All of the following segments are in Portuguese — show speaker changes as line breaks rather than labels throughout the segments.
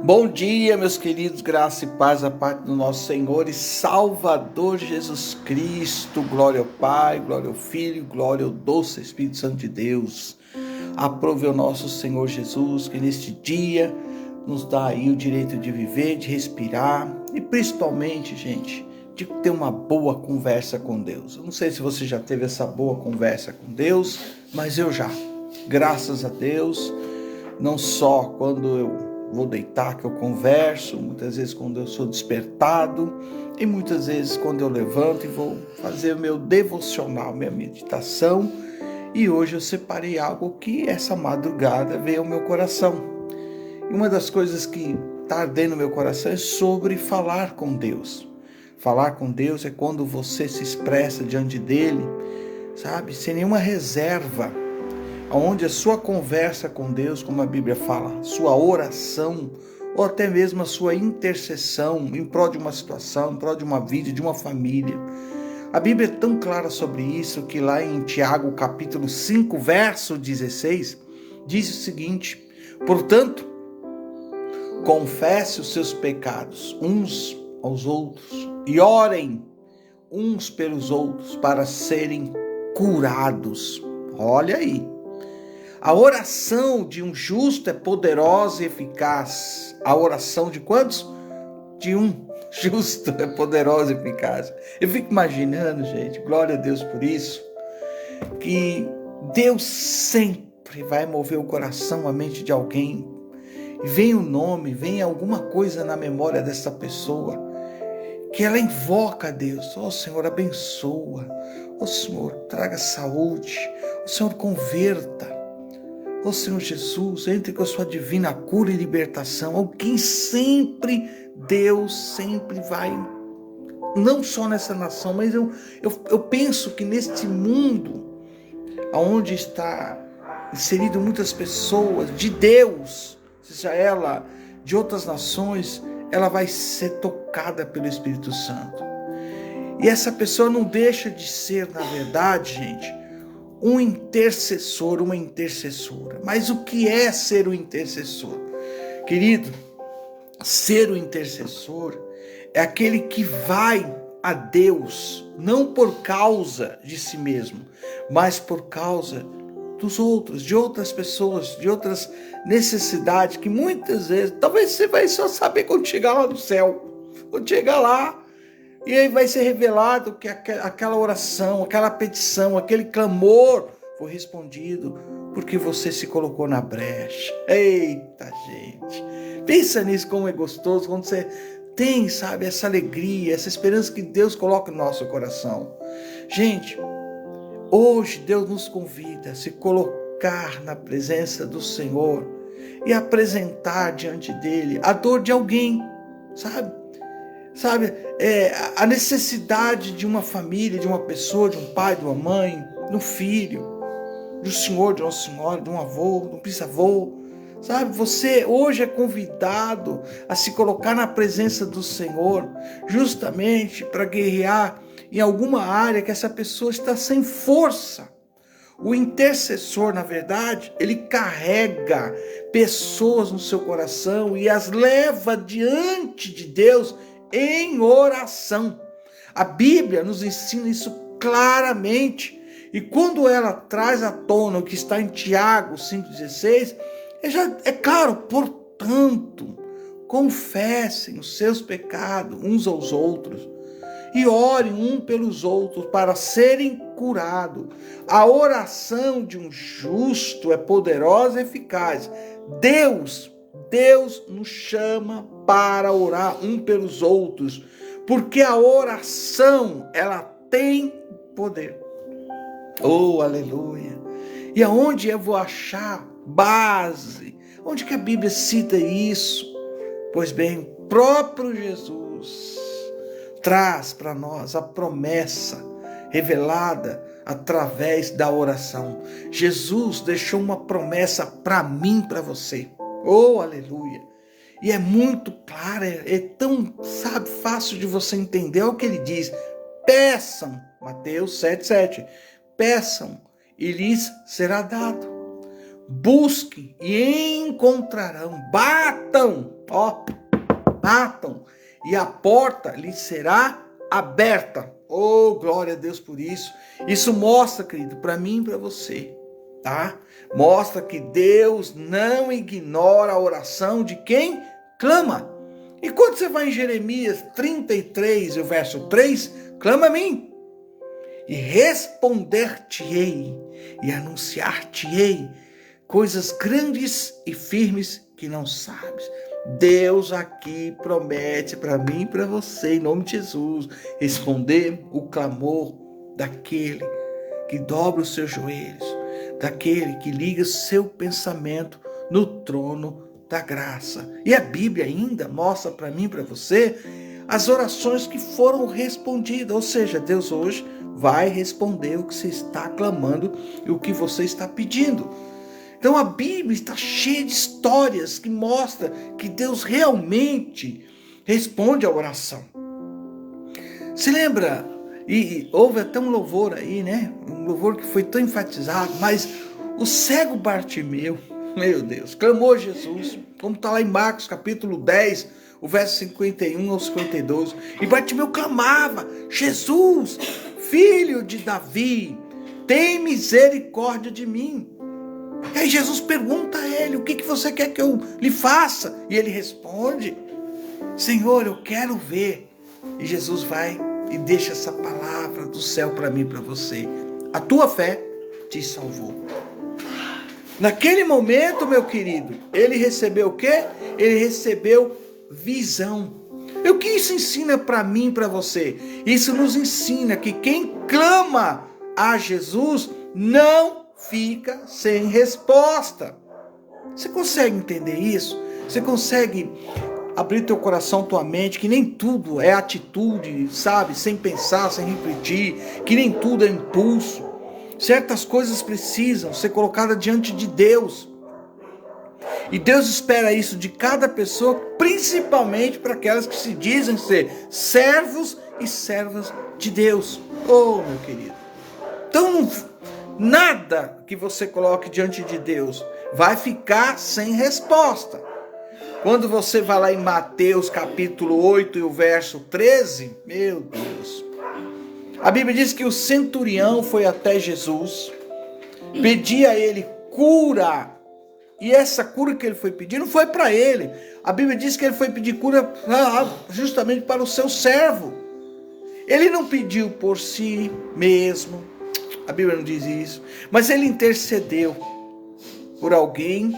Bom dia, meus queridos, graça e paz da parte do nosso Senhor e Salvador Jesus Cristo. Glória ao Pai, glória ao Filho, glória ao doce Espírito Santo de Deus. Aprove o nosso Senhor Jesus, que neste dia nos dá aí o direito de viver, de respirar e principalmente, gente, de ter uma boa conversa com Deus. Eu não sei se você já teve essa boa conversa com Deus, mas eu já. Graças a Deus, não só quando eu vou deitar que eu converso, muitas vezes quando eu sou despertado e muitas vezes quando eu levanto e vou fazer o meu devocional, minha meditação. E hoje eu separei algo que essa madrugada veio ao meu coração. E uma das coisas que está ardendo no meu coração é sobre falar com Deus. Falar com Deus é quando você se expressa diante dele, sabe, sem nenhuma reserva, onde a sua conversa com Deus, como a Bíblia fala, sua oração, ou até mesmo a sua intercessão em prol de uma situação, em prol de uma vida, de uma família. A Bíblia é tão clara sobre isso que lá em Tiago, capítulo 5, verso 16, diz o seguinte: portanto, confesse os seus pecados uns aos outros e orem uns pelos outros para serem curados. Olha aí. A oração de um justo é poderosa e eficaz. A oração de quantos? De um justo é poderosa e eficaz. Eu fico imaginando, gente, glória a Deus por isso, que Deus sempre vai mover o coração, a mente de alguém. E vem o nome, vem alguma coisa na memória dessa pessoa, que ela invoca a Deus. Ó Senhor, abençoa. Ó Senhor, traga saúde. Ó Senhor, converta. Ó Senhor Jesus, entre com a sua divina cura e libertação. Alguém sempre, Deus sempre vai, não só nessa nação, mas eu penso que neste mundo, onde está inserido muitas pessoas de Deus, seja ela de outras nações, ela vai ser tocada pelo Espírito Santo. E essa pessoa não deixa de ser, na verdade, gente, um intercessor, uma intercessora. Mas o que é ser um intercessor? Querido, ser um intercessor é aquele que vai a Deus, não por causa de si mesmo, mas por causa dos outros, de outras pessoas, de outras necessidades, que muitas vezes, talvez você vai só saber quando chegar lá no céu, quando chegar lá, e aí vai ser revelado que aquela oração, aquela petição, aquele clamor foi respondido porque você se colocou na brecha. Eita, gente! Pensa nisso, como é gostoso quando você tem, sabe, essa alegria, essa esperança que Deus coloca no nosso coração. Gente, hoje Deus nos convida a se colocar na presença do Senhor e apresentar diante dele a dor de alguém, sabe? A necessidade de uma família, de uma pessoa, de um pai, de uma mãe, de um filho, de um senhor, de uma senhora, de um avô, de um bisavô, sabe? Você hoje é convidado a se colocar na presença do Senhor, justamente para guerrear em alguma área que essa pessoa está sem força. O intercessor, na verdade, ele carrega pessoas no seu coração e as leva diante de Deus em oração. A Bíblia nos ensina isso claramente. E quando ela traz à tona o que está em Tiago 5,16, é claro, portanto, confessem os seus pecados uns aos outros e orem um pelos outros para serem curados. A oração de um justo é poderosa e eficaz. Deus nos chama para orar um pelos outros, porque a oração, ela tem poder. Oh, aleluia! E aonde eu vou achar base? Onde que a Bíblia cita isso? Pois bem, o próprio Jesus traz para nós a promessa revelada através da oração. Jesus deixou uma promessa para mim, para você. Oh, aleluia! E é muito clara, é tão, sabe, fácil de você entender. É o que ele diz: peçam, Mateus 7,7, peçam e lhes será dado. busquem e encontrarão, batam, batam, e a porta lhes será aberta. Oh, glória a Deus por isso. Isso mostra, querido, para mim e para você, tá? Mostra que Deus não ignora a oração de quem clama. E quando você vai em Jeremias 33, o verso 3, clama a mim, e responder-te-ei, e anunciar-te-ei coisas grandes e firmes que não sabes. Deus aqui promete para mim e para você, em nome de Jesus, responder o clamor daquele que dobra os seus joelhos, daquele que liga seu pensamento no trono da graça. E a Bíblia ainda mostra para mim e para você as orações que foram respondidas. Ou seja, Deus hoje vai responder o que você está clamando e o que você está pedindo. Então a Bíblia está cheia de histórias que mostram que Deus realmente responde à oração. Se lembra, e houve até um louvor aí, né? Um louvor que foi tão enfatizado, mas o cego Bartimeu, meu Deus, clamou a Jesus, como está lá em Marcos capítulo 10, o verso 51 ao 52. E Bartimeu clamava: Jesus, filho de Davi, tem misericórdia de mim. E aí Jesus pergunta a ele: o que você quer que eu lhe faça? E ele responde: Senhor, eu quero ver. E Jesus vai e deixa essa palavra do céu para mim e para você: a tua fé te salvou. Naquele momento, meu querido, ele recebeu o quê? Ele recebeu visão. E o que isso ensina para mim e para você? Isso nos ensina que quem clama a Jesus não fica sem resposta. Você consegue entender isso? Você consegue abrir teu coração, tua mente, que nem tudo é atitude, sabe? Sem pensar, sem refletir, que nem tudo é impulso. Certas coisas precisam ser colocadas diante de Deus. E Deus espera isso de cada pessoa, principalmente para aquelas que se dizem ser servos e servas de Deus. Oh, meu querido. Então, nada que você coloque diante de Deus vai ficar sem resposta. Quando você vai lá em Mateus capítulo 8 e o verso 13, meu Deus, a Bíblia diz que o centurião foi até Jesus, pedia a ele cura, e essa cura que ele foi pedir não foi para ele. A Bíblia diz que ele foi pedir cura justamente para o seu servo. Ele não pediu por si mesmo, a Bíblia não diz isso, mas ele intercedeu por alguém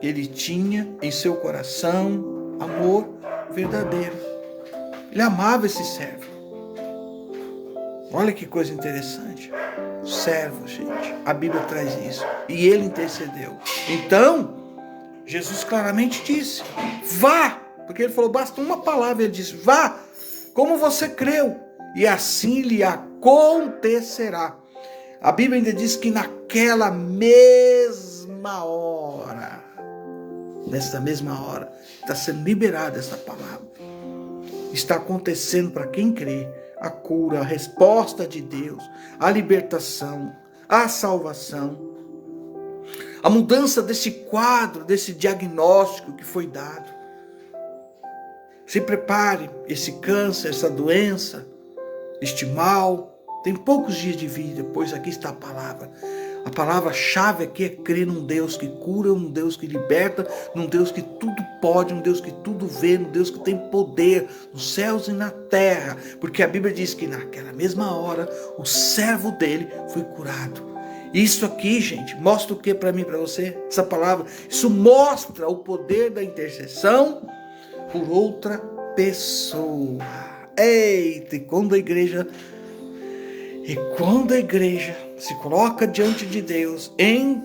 que ele tinha em seu coração amor verdadeiro. Ele amava esse servo. Olha que coisa interessante. Servo, gente. A Bíblia traz isso. E ele intercedeu. Então, Jesus claramente disse: vá. Porque ele falou, basta uma palavra. Ele disse: vá, como você creu. E assim lhe acontecerá. A Bíblia ainda diz que naquela mesma hora, nessa mesma hora, está sendo liberada essa palavra. Está acontecendo para quem crê a cura, a resposta de Deus, a libertação, a salvação, a mudança desse quadro, desse diagnóstico que foi dado. Se prepare, esse câncer, essa doença, este mal, tem poucos dias de vida, pois aqui está a palavra. A palavra-chave aqui é crer num Deus que cura, num Deus que liberta, num Deus que tudo pode, num Deus que tudo vê, num Deus que tem poder nos céus e na terra. Porque a Bíblia diz que naquela mesma hora o servo dele foi curado. Isso aqui, gente, mostra o que para mim e para você? Essa palavra, isso mostra o poder da intercessão por outra pessoa. Eita, e quando a igreja se coloca diante de Deus em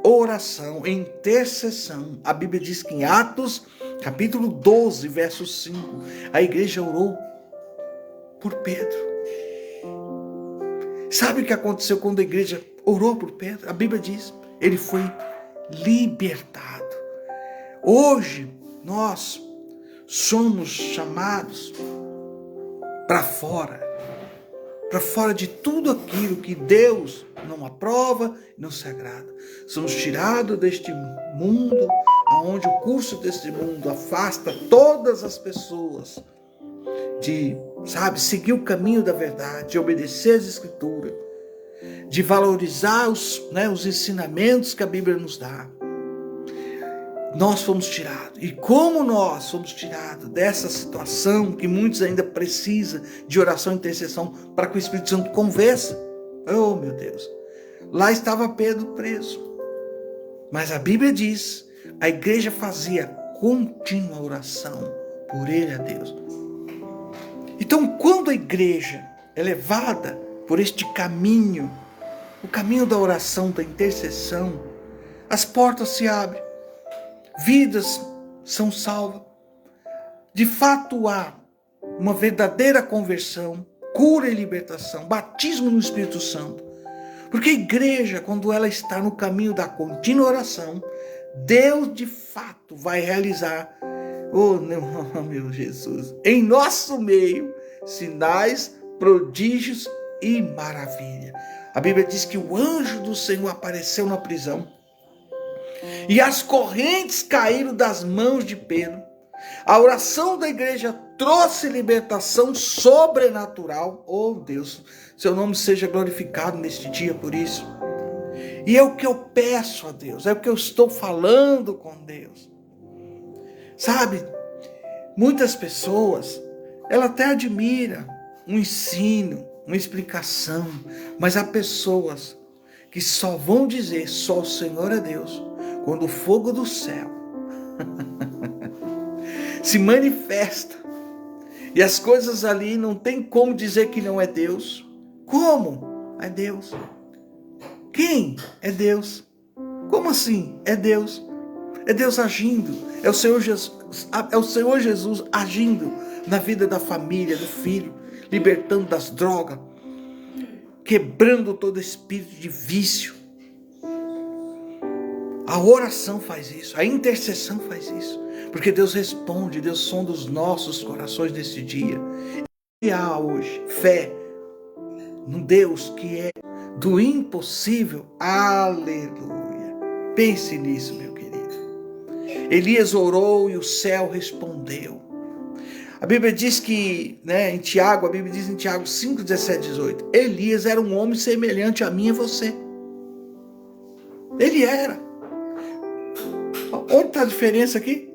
oração, em intercessão, a Bíblia diz que em Atos, capítulo 12, verso 5, a igreja orou por Pedro. Sabe o que aconteceu quando a igreja orou por Pedro? A Bíblia diz, ele foi libertado. Hoje, nós somos chamados para fora de tudo aquilo que Deus não aprova, não se agrada. Somos tirados deste mundo, onde o curso deste mundo afasta todas as pessoas de, seguir o caminho da verdade, de obedecer às Escrituras, de valorizar os ensinamentos que a Bíblia nos dá. Nós fomos tirados. E como nós fomos tirados dessa situação que muitos ainda precisam de oração e intercessão para que o Espírito Santo convença. Oh, meu Deus. Lá estava Pedro preso. Mas a Bíblia diz, a igreja fazia contínua oração por ele a Deus. Então, quando a igreja é levada por este caminho, o caminho da oração, da intercessão, as portas se abrem, vidas são salvas. De fato há uma verdadeira conversão, cura e libertação, batismo no Espírito Santo. Porque a igreja, quando ela está no caminho da contínua oração, Deus de fato vai realizar, meu Jesus, em nosso meio, sinais, prodígios e maravilha. A Bíblia diz que o anjo do Senhor apareceu na prisão e as correntes caíram das mãos de Pedro. A oração da igreja trouxe libertação sobrenatural. Oh Deus, seu nome seja glorificado neste dia por isso. E é o que eu peço a Deus, é o que eu estou falando com Deus. Muitas pessoas, ela até admira um ensino, uma explicação, mas há pessoas que só vão dizer, só o Senhor é Deus, quando o fogo do céu se manifesta e as coisas ali não tem como dizer que não é Deus. Como? É Deus. Quem? É Deus. Como assim? É Deus. É Deus agindo. É o Senhor Jesus agindo na vida da família, do filho, libertando das drogas, quebrando todo espírito de vício. A oração faz isso, a intercessão faz isso, porque Deus responde, Deus sonda os nossos corações nesse dia. E há hoje fé num Deus que é do impossível. Aleluia. Pense nisso, meu querido. Elias orou e o céu respondeu. A Bíblia diz que, em Tiago, a Bíblia diz em Tiago 5, 17, 18, Elias era um homem semelhante a mim e a você. Ele era. Onde está a diferença aqui?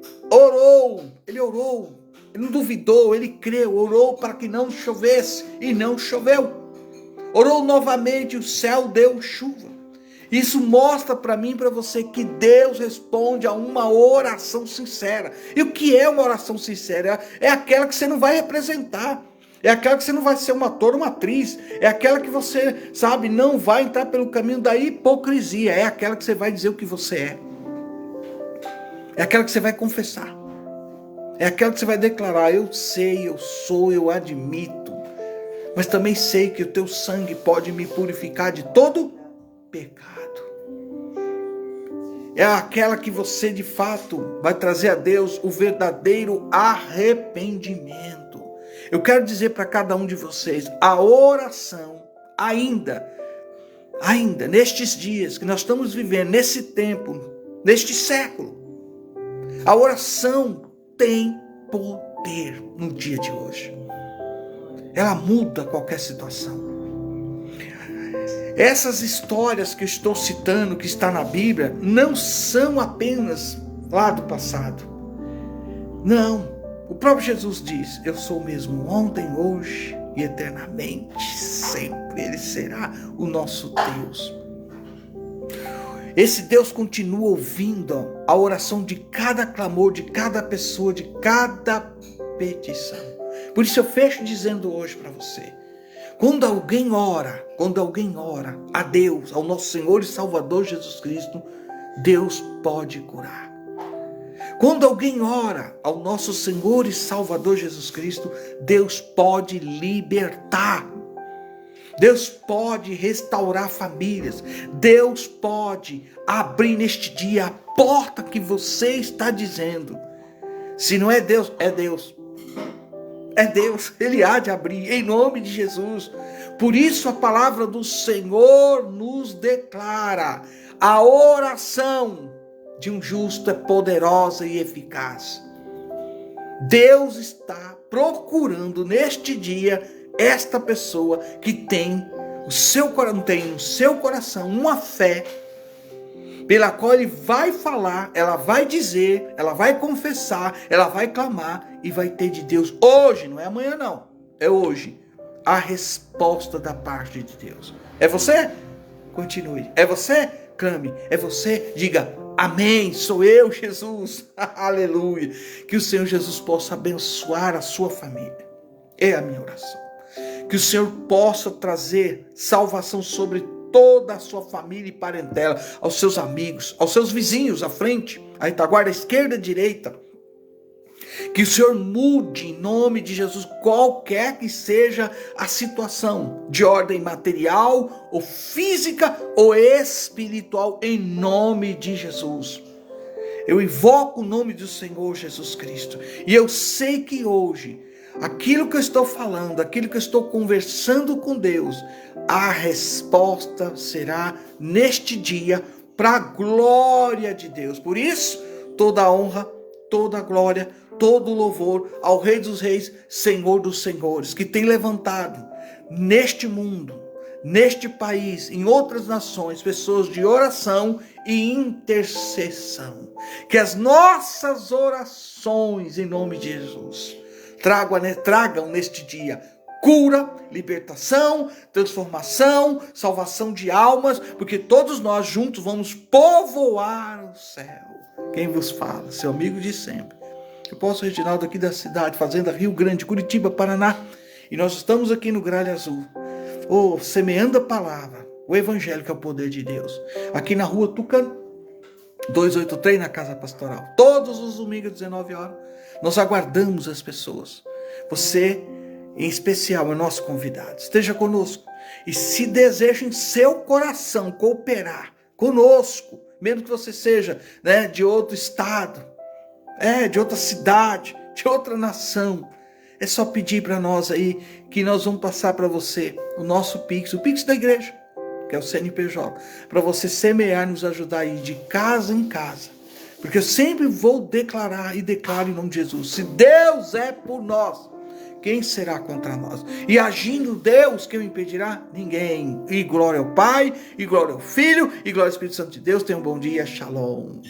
Ele orou, ele não duvidou, ele creu, orou para que não chovesse e não choveu. Orou novamente, o céu deu chuva. Isso mostra para mim e para você que Deus responde a uma oração sincera. E o que é uma oração sincera? É aquela que você não vai representar. É aquela que você não vai ser um ator, uma atriz. É aquela que você, não vai entrar pelo caminho da hipocrisia. É aquela que você vai dizer o que você é. É aquela que você vai confessar. É aquela que você vai declarar, eu sei, eu sou, eu admito. Mas também sei que o teu sangue pode me purificar de todo pecado. É aquela que você de fato vai trazer a Deus o verdadeiro arrependimento. Eu quero dizer para cada um de vocês, a oração ainda nestes dias que nós estamos vivendo, nesse tempo, neste século, a oração tem poder no dia de hoje. Ela muda qualquer situação. Essas histórias que eu estou citando, que está na Bíblia, não são apenas lá do passado. Não. O próprio Jesus diz, eu sou o mesmo ontem, hoje e eternamente, sempre. Ele será o nosso Deus. Esse Deus continua ouvindo a oração de cada clamor, de cada pessoa, de cada petição. Por isso eu fecho dizendo hoje para você, quando alguém ora a Deus, ao nosso Senhor e Salvador Jesus Cristo, Deus pode curar. Quando alguém ora ao nosso Senhor e Salvador Jesus Cristo, Deus pode libertar. Deus pode restaurar famílias. Deus pode abrir neste dia a porta que você está dizendo. Se não é Deus, é Deus. é Deus, Ele há de abrir, em nome de Jesus. Por isso a palavra do Senhor nos declara: a oração de um justo é poderosa e eficaz. Deus está procurando neste dia esta pessoa que tem no seu coração uma fé pela qual ele vai falar, ela vai dizer, ela vai confessar, ela vai clamar e vai ter de Deus hoje, não é amanhã não, é hoje, a resposta da parte de Deus. É você? Continue. É você? Clame. É você? Diga amém, sou eu, Jesus. Aleluia. Que o Senhor Jesus possa abençoar a sua família. É a minha oração. Que o Senhor possa trazer salvação sobre toda a sua família e parentela, aos seus amigos, aos seus vizinhos à frente, à retaguarda, à esquerda, à direita. Que o Senhor mude em nome de Jesus qualquer que seja a situação, de ordem material, ou física, ou espiritual, em nome de Jesus. Eu invoco o nome do Senhor Jesus Cristo, e eu sei que hoje, aquilo que eu estou falando, aquilo que eu estou conversando com Deus, a resposta será neste dia, para a glória de Deus. Por isso, toda a honra, toda a glória, todo o louvor ao Rei dos Reis, Senhor dos Senhores, que tem levantado neste mundo, neste país, em outras nações, pessoas de oração e intercessão. Que as nossas orações, em nome de Jesus, tragam neste dia cura, libertação, transformação, salvação de almas, porque todos nós juntos vamos povoar o céu. Quem vos fala? Seu amigo de sempre. Eu posso, Reginaldo, aqui da cidade, Fazenda Rio Grande, Curitiba, Paraná. E nós estamos aqui no Gralha Azul, semeando a palavra, o evangelho que é o poder de Deus. Aqui na rua Tucan, 283, na Casa Pastoral. Todos os domingos, às 19 horas, nós aguardamos as pessoas. Você, em especial, é nosso convidado. Esteja conosco. E se deseja em seu coração cooperar conosco, mesmo que você seja, de outro estado, de outra cidade, de outra nação, é só pedir para nós aí, que nós vamos passar para você o nosso Pix, o Pix da igreja, que é o CNPJ, para você semear e nos ajudar aí de casa em casa. Porque eu sempre vou declarar e declaro em nome de Jesus: se Deus é por nós, quem será contra nós? E agindo Deus, quem o impedirá? Ninguém. E glória ao Pai, e glória ao Filho, e glória ao Espírito Santo de Deus. Tenha um bom dia. Shalom.